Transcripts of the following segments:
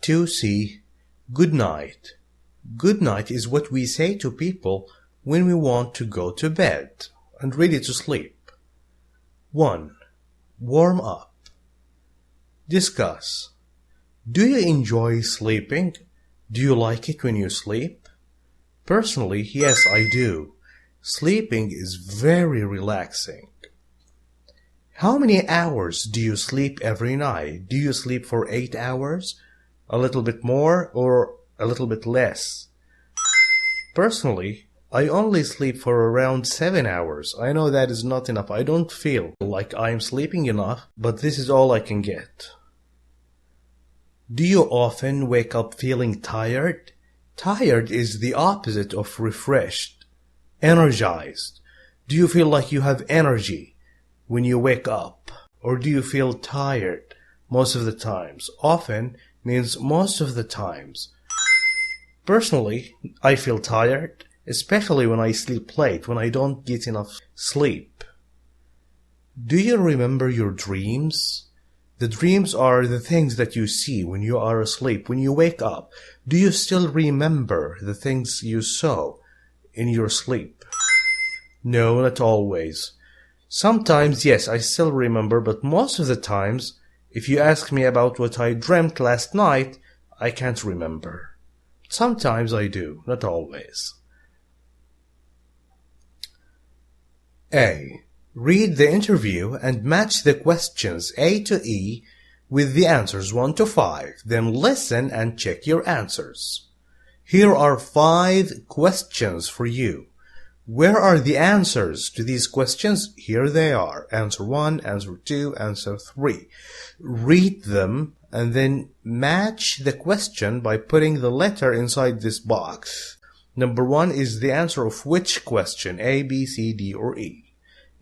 2C. Good night. Good night is what we say to people when we want to go to bed and ready to sleep. 1. Warm up. Discuss. Do you enjoy sleeping? Do you like it when you sleep? Personally, yes, I do. Sleeping is very relaxing. How many hours do you sleep every night? Do you sleep for 8 hours? A little bit more or a little bit less? Personally, I only sleep for around 7 hours. I know that is not enough. I don't feel like I'm sleeping enough, but this is all I can get. Do you often wake up feeling tired? Tired is the opposite of refreshed, energized. Do you feel like you have energy when you wake up? Or do you feel tired most of the times? Often means most of the times. Personally, I feel tired, especially when I sleep late, when I don't get enough sleep. Do you remember your dreams? The dreams are the things that you see when you are asleep. When you wake up, do you still remember the things you saw in your sleep? No, not always. Sometimes, yes, I still remember, but most of the times, if you ask me about what I dreamt last night, I can't remember. Sometimes I do, not always. A. Read the interview and match the questions A to E with the answers 1 to 5. Then listen and check your answers. Here are 5 questions for you. Where are the answers to these questions? Here they are. Answer 1, answer 2, answer 3. Read them and then match the question by putting the letter inside this box. Number 1 is the answer of which question? A, B, C, D, or E.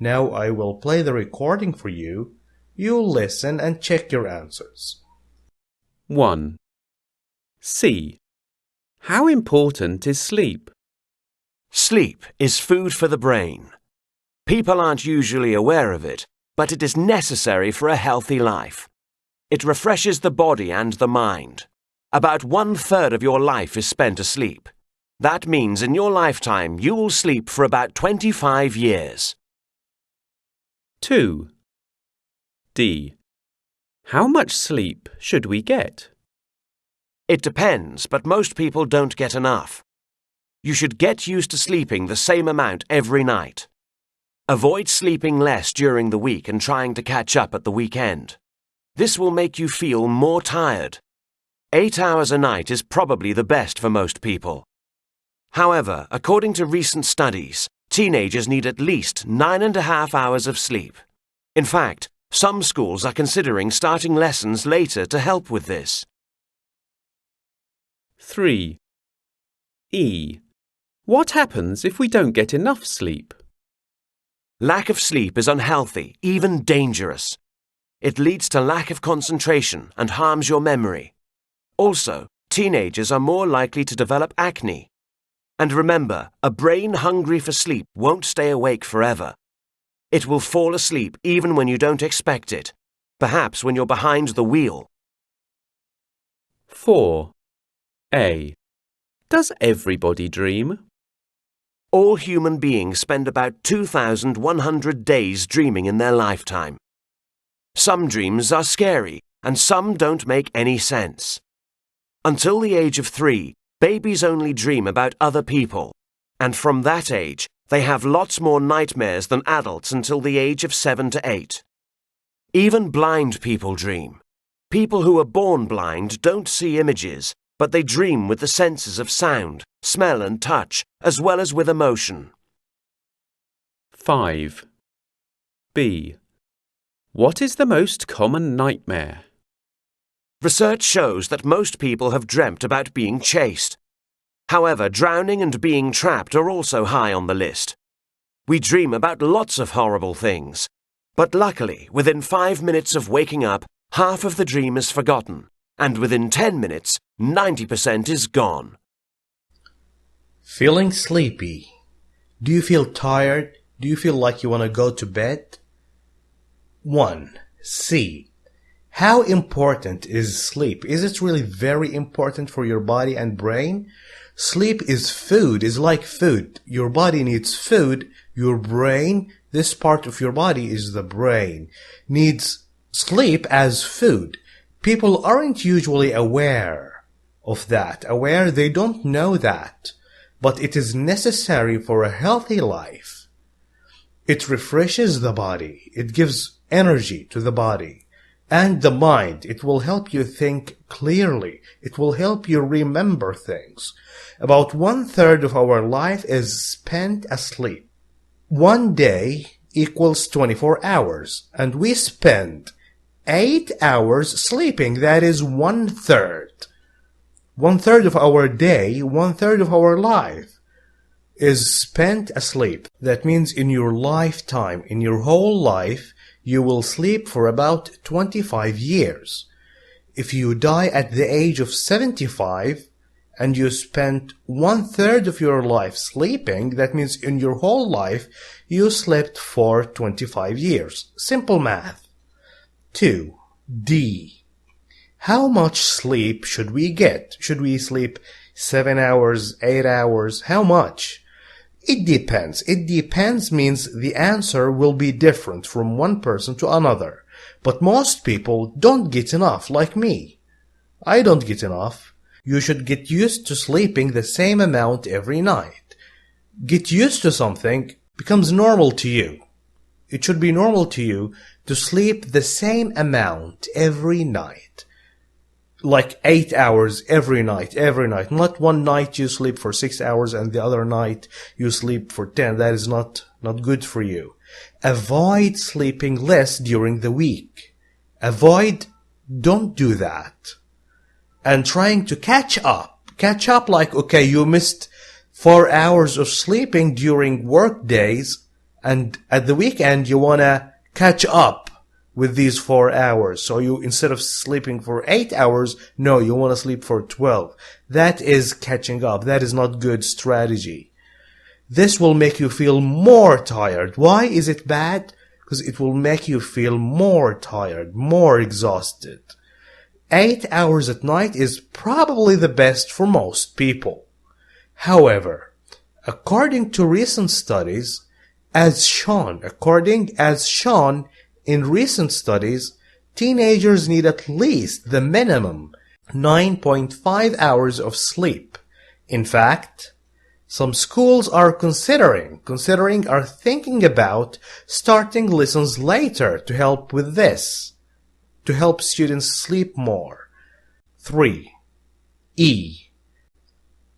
Now I will play the recording for you. You listen and check your answers. 1. C. How important is sleep? Sleep is food for the brain. People aren't usually aware of it, but it is necessary for a healthy life. It refreshes the body and the mind. About 1/3 of your life is spent asleep. That means in your lifetime you will sleep for about 25 years. 2. D. How much sleep should we get? It depends, but most people don't get enough. You should get used to sleeping the same amount every night. Avoid sleeping less during the week and trying to catch up at the weekend. This will make you feel more tired. 8 hours a night is probably the best for most people. However, according to recent studies, teenagers need at least 9.5 hours of sleep. In fact, some schools are considering starting lessons later to help with this. 3. E. What happens if we don't get enough sleep? Lack of sleep is unhealthy, even dangerous. It leads to lack of concentration and harms your memory. Also, teenagers are more likely to develop acne. And remember, a brain hungry for sleep won't stay awake forever. It will fall asleep even when you don't expect it, perhaps when you're behind the wheel. 4. A. Does everybody dream? All human beings spend about 2,100 days dreaming in their lifetime. Some dreams are scary, and some don't make any sense. Until the age of 3, babies only dream about other people, and from that age, they have lots more nightmares than adults until the age of 7 to 8. Even blind people dream. People who are born blind don't see images, but they dream with the senses of sound, smell and touch, as well as with emotion. 5. B. What is the most common nightmare? Research shows that most people have dreamt about being chased. However, drowning and being trapped are also high on the list. We dream about lots of horrible things, but luckily, within 5 minutes of waking up, half of the dream is forgotten, and within 10 minutes, 90% is gone. Feeling sleepy. Do you feel tired? Do you feel like you want to go to bed? 1. C. How important is sleep? Is it really very important for your body and brain? Sleep is food, is like food. Your body needs food. Your brain, this part of your body is the brain, needs sleep as food. People aren't usually aware of that. They don't know that. But it is necessary for a healthy life. It refreshes the body. It gives energy to the body and the mind. It will help you think clearly. It will help you remember things. About 1/3 of our life is spent asleep. 1 day equals 24 hours, and we spend 8 hours sleeping. That is 1/3. 1/3 of our day, 1/3 of our life is spent asleep. That means in your lifetime, in your whole life, you will sleep for about 25 years. If you die at the age of 75 and you spent 1/3 of your life sleeping, that means in your whole life you slept for 25 years. Simple math. 2. D. How much sleep should we get? Should we sleep 7 hours, 8 hours? How much? It depends. It depends means the answer will be different from one person to another. But most people don't get enough, like me. I don't get enough. You should get used to sleeping the same amount every night. Get used to something becomes normal to you. It should be normal to you to sleep the same amount every night. Like 8 hours every night. Not one night you sleep for 6 hours and the other night you sleep for 10. That is not good for you. Avoid sleeping less during the week. Don't do that. And trying to catch up like, okay, you missed 4 hours of sleeping during work days, and at the weekend you wanna catch up with these 4 hours. So you, instead of sleeping for 8 hours, no, you want to sleep for 12. That is catching up. That is not good strategy. This will make you feel more tired. Why is it bad? Because it will make you feel more tired, more exhausted. 8 hours at night is probably the best for most people. However, according to recent studies, as shown in recent studies, teenagers need at least the minimum 9.5 hours of sleep. In fact, some schools are are thinking about starting lessons later to help with this, to help students sleep more. 3. E.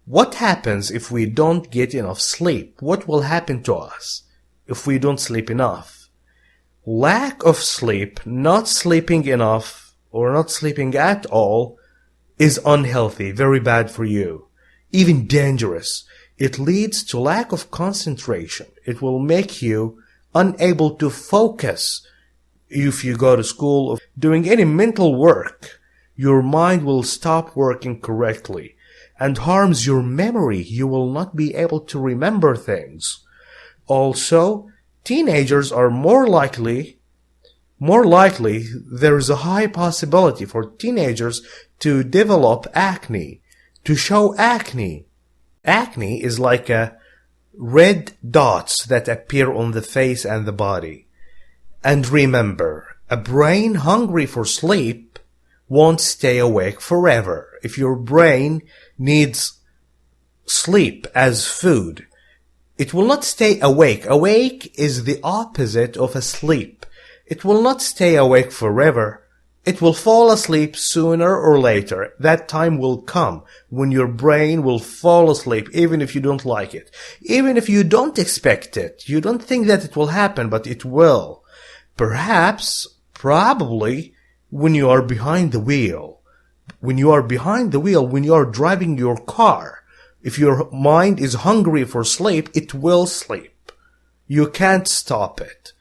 What happens if we don't get enough sleep? What will happen to us if we don't sleep enough? Lack of sleep, not sleeping enough, or not sleeping at all, is unhealthy, very bad for you, even dangerous. It leads to lack of concentration. It will make you unable to focus. If you go to school or doing any mental work, your mind will stop working correctly and harms your memory. You will not be able to remember things. Also, teenagers are more likely, there is a high possibility for teenagers to develop acne, to show acne. Acne is like a red dots that appear on the face and the body. And remember, a brain hungry for sleep won't stay awake forever. If your brain needs sleep as food, it will not stay awake. Awake is the opposite of asleep. It will not stay awake forever. It will fall asleep sooner or later. That time will come when your brain will fall asleep, even if you don't like it. Even if you don't expect it. You don't think that it will happen, but it will. Perhaps, probably, when you are behind the wheel. When you are driving your car. If your mind is hungry for sleep, it will sleep. You can't stop it.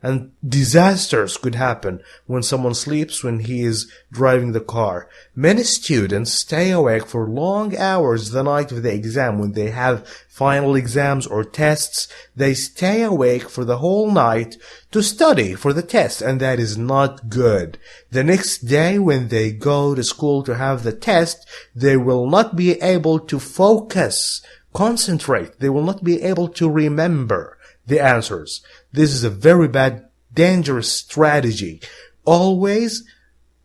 And disasters could happen when someone sleeps when he is driving the car. Many students stay awake for long hours the night of the exam. When they have final exams or tests, they stay awake for the whole night to study for the test, and that is not good. The next day when they go to school to have the test, they will not be able to focus, concentrate. They will not be able to remember the answers. This is a very bad, dangerous strategy. Always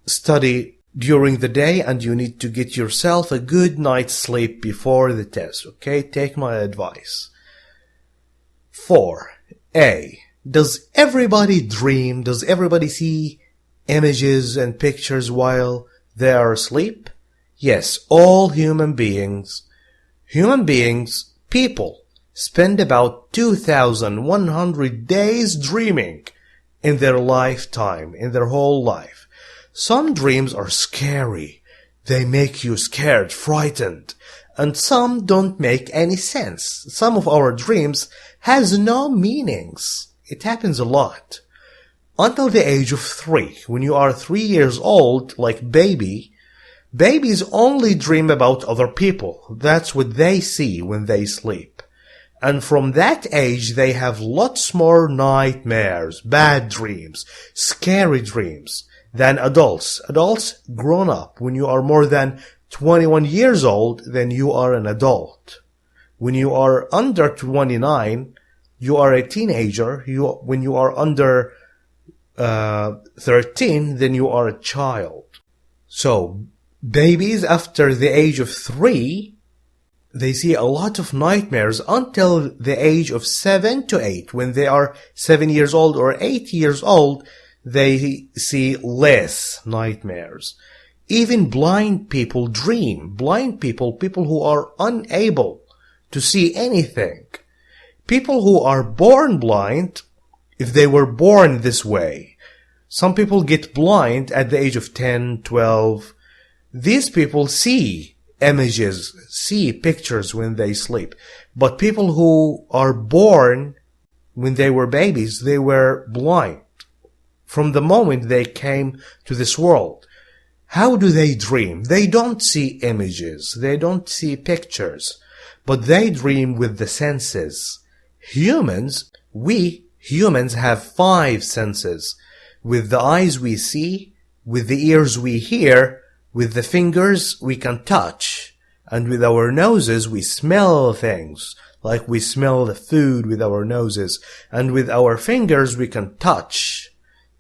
study during the day, and you need to get yourself a good night's sleep before the test. Okay, take my advice. 4a. Does everybody dream? Does everybody see images and pictures while they are asleep? Yes, all human beings, people, spend about 2,100 days dreaming in their lifetime, in their whole life. Some dreams are scary. They make you scared, frightened. And some don't make any sense. Some of our dreams has no meanings. It happens a lot. Until the age of 3. When you are 3 years old, like babies only dream about other people. That's what they see when they sleep. And from that age, they have lots more nightmares, bad dreams, scary dreams than adults. Adults grown up. When you are more than 21 years old, then you are an adult. When you are under 29, you are a teenager. When you are under 13, then you are a child. So, babies after the age of 3, they see a lot of nightmares until the age of 7 to 8. When they are 7 years old or 8 years old, they see less nightmares. Even blind people dream. Blind people who are unable to see anything. People who are born blind, if they were born this way. Some people get blind at the age of 10, 12. These people see images, see pictures when they sleep. But people who are born when they were babies, they were blind from the moment they came to this world. How do they dream? They don't see images, they don't see pictures, but they dream with the senses. We humans have 5 senses. With the eyes we see, with the ears we hear, with the fingers we can touch, and with our noses we smell things, like we smell the food with our noses, and with our fingers we can touch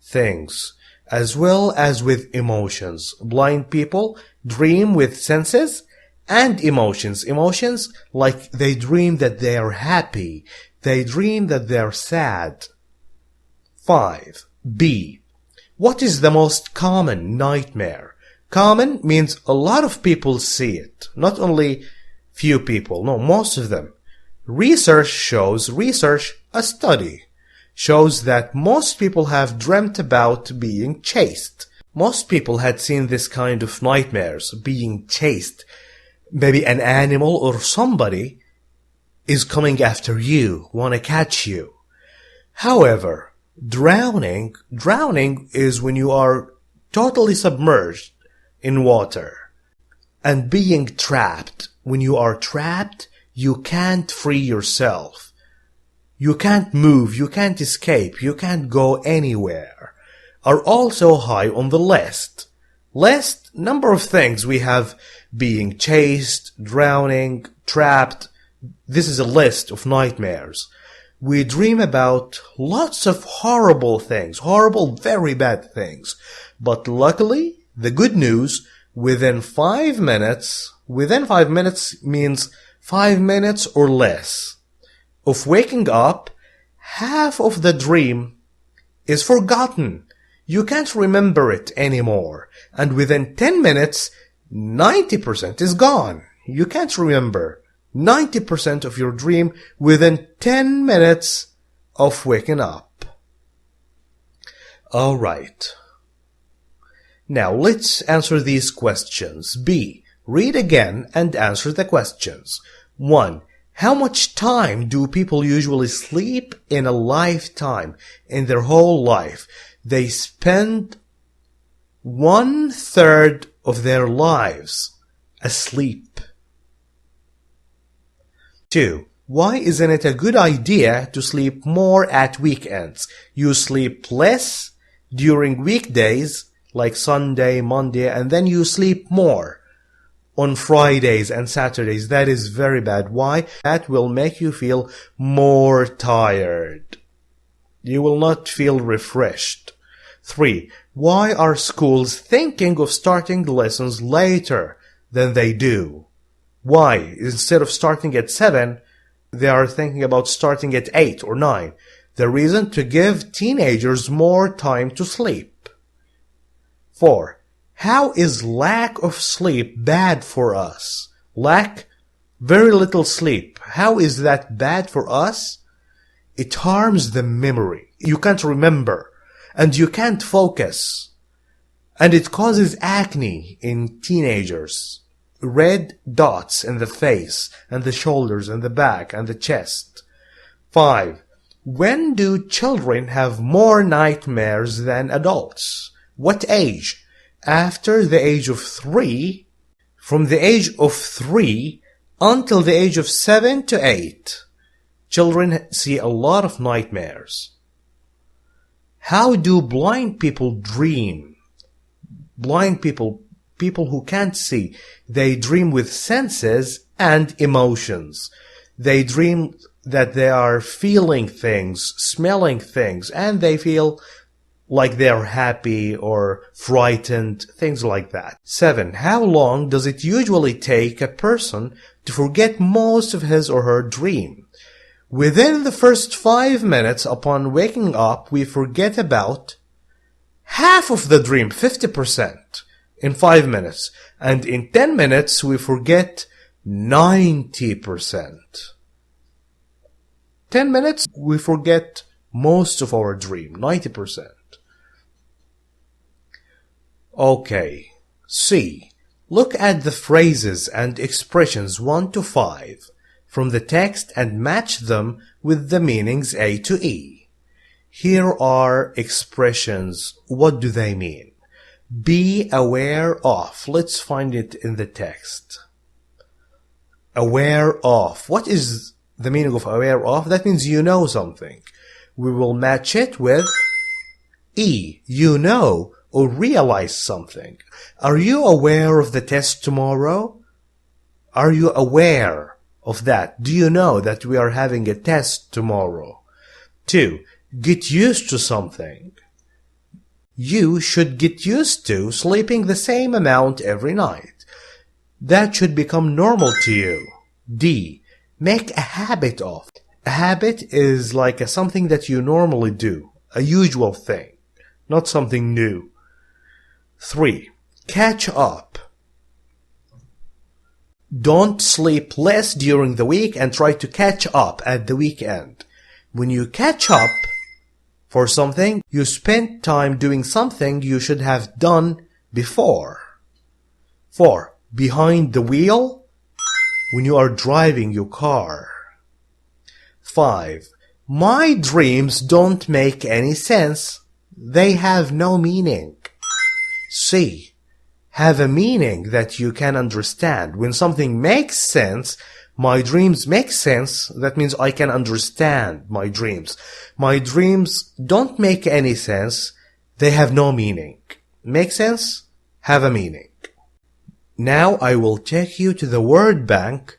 things, as well as with emotions. Blind people dream with senses and emotions. Emotions, like they dream that they are happy, they dream that they are sad. 5b. What is the most common nightmare? Common means a lot of people see it, not only few people, no, most of them. A study shows that most people have dreamt about being chased. Most people had seen this kind of nightmares, being chased. Maybe an animal or somebody is coming after you, want to catch you. However, drowning is when you are totally submerged in water. And being trapped, when you are trapped, you can't free yourself. You can't move, you can't escape, you can't go anywhere, are also high on the list. Number of things we have: being chased, drowning, trapped. This is a list of nightmares. We dream about lots of horrible things, horrible, very bad things. But luckily, the good news, within 5 minutes means 5 minutes or less of waking up, half of the dream is forgotten. You can't remember it anymore. And within 10 minutes, 90% is gone. You can't remember 90% of your dream within 10 minutes of waking up. Alright. Now let's answer these questions. B. Read again and answer the questions. 1. How much time do people usually sleep in a lifetime? In their whole life, they spend 1/3 of their lives asleep. 2. Why isn't it a good idea to sleep more at weekends? You sleep less during weekdays like Sunday, Monday, and then you sleep more on Fridays and Saturdays. That is very bad. Why? That will make you feel more tired. You will not feel refreshed. 3. Why are schools thinking of starting the lessons later than they do? Why? Instead of starting at 7, they are thinking about starting at 8 or 9. The reason: to give teenagers more time to sleep. 4. How is lack of sleep bad for us? Very little sleep. How is that bad for us? It harms the memory. You can't remember, and you can't focus. And it causes acne in teenagers. Red dots in the face, and the shoulders, and the back, and the chest. 5. When do children have more nightmares than adults? What age? After the age of 3, from the age of 3 until the age of 7 to 8, children see a lot of nightmares. How do blind people dream? Blind people who can't see, they dream with senses and emotions. They dream that they are feeling things, smelling things, and they feel like they're happy or frightened, things like that. 7. How long does it usually take a person to forget most of his or her dream? Within the first 5 minutes upon waking up, we forget about half of the dream, 50%, in 5 minutes. And in 10 minutes, we forget 90%. 10 minutes, we forget most of our dream, 90%. Okay, C. Look at the phrases and expressions 1 to 5 from the text and match them with the meanings A to E. Here are expressions. What do they mean? Be aware of. Let's find it in the text. Aware of. What is the meaning of aware of? That means you know something. We will match it with E. You know or realize something. Are you aware of the test tomorrow? Are you aware of that? Do you know that we are having a test tomorrow? 2. Get used to something. You should get used to sleeping the same amount every night. That should become normal to you. D. Make a habit of. A habit is like something that you normally do, a usual thing, not something new. 3. Catch up. Don't sleep less during the week and try to catch up at the weekend. When you catch up for something, you spend time doing something you should have done before. 4. Behind the wheel. When you are driving your car. 5. My dreams don't make any sense. They have no meaning. C. Have a meaning that you can understand. When something makes sense, my dreams make sense. That means I can understand my dreams. My dreams don't make any sense. They have no meaning. Make sense? Have a meaning. Now I will take you to the word bank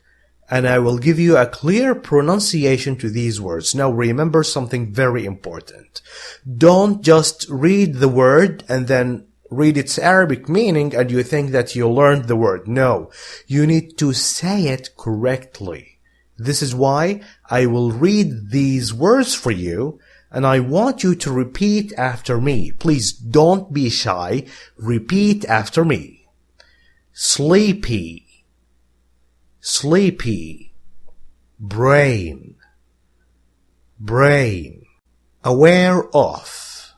and I will give you a clear pronunciation to these words. Now remember something very important. Don't just read the word and then read its Arabic meaning and you think that you learned the word. No, you need to say it correctly. This is why I will read these words for you and I want you to repeat after me. Please don't be shy. Repeat after me. Sleepy, sleepy, brain, brain, aware of,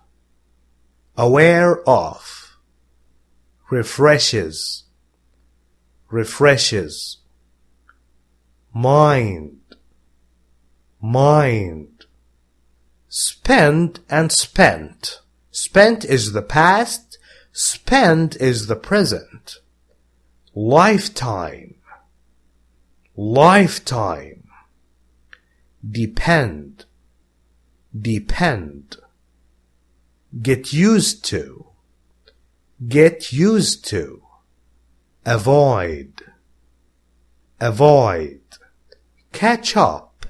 aware of, refreshes, refreshes, mind, mind. Spend and spent. Spent is the past, spend is the present. Lifetime. Lifetime. Depend. Depend. Get used to. Get used to. Avoid. Avoid. Catch up.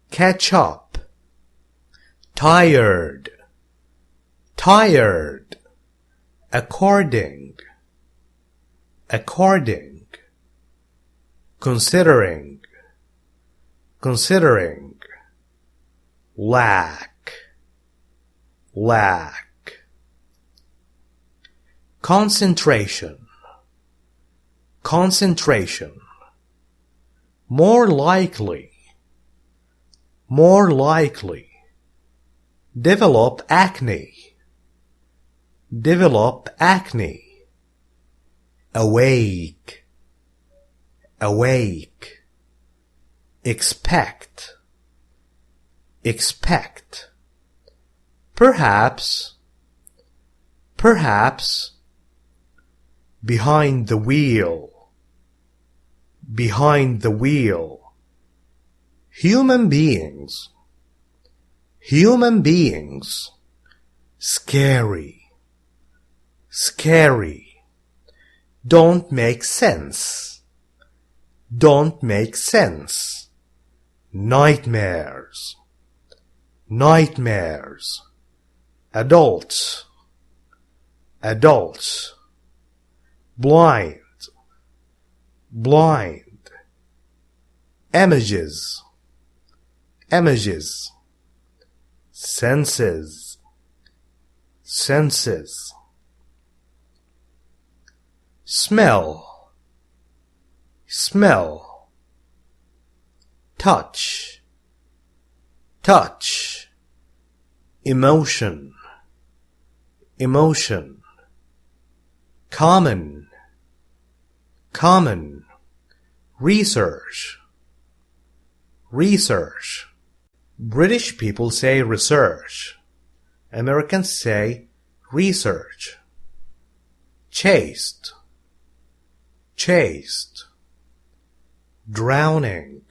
Catch up. Tired. Tired. According. According. Considering. Considering. Lack. Lack. Concentration. Concentration. More likely. More likely. Develop acne. Develop acne. Awake. Awake. Expect. Expect. Perhaps. Perhaps. Behind the wheel. Behind the wheel. Human beings. Human beings. Scary. Scary. Don't make sense. Don't make sense. Nightmares. Nightmares. Adults. Adults. Blind. Blind. Images. Images. Senses. Senses. Smell. Smell. Touch. Touch. Emotion. Emotion. Common. Common. Research. Research. British people say research. Americans say research. Chased. Chased. Drowning.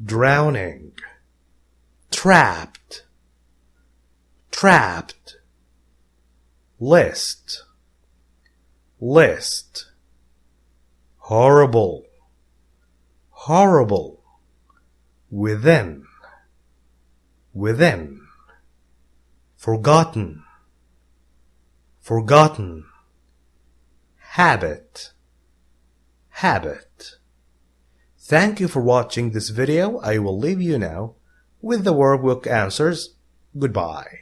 Drowning. Trapped. Trapped. List. List. Horrible. Horrible. Within. Within. Forgotten. Forgotten. Habit. Habit. Thank you for watching this video. I will leave you now with the workbook answers. Goodbye.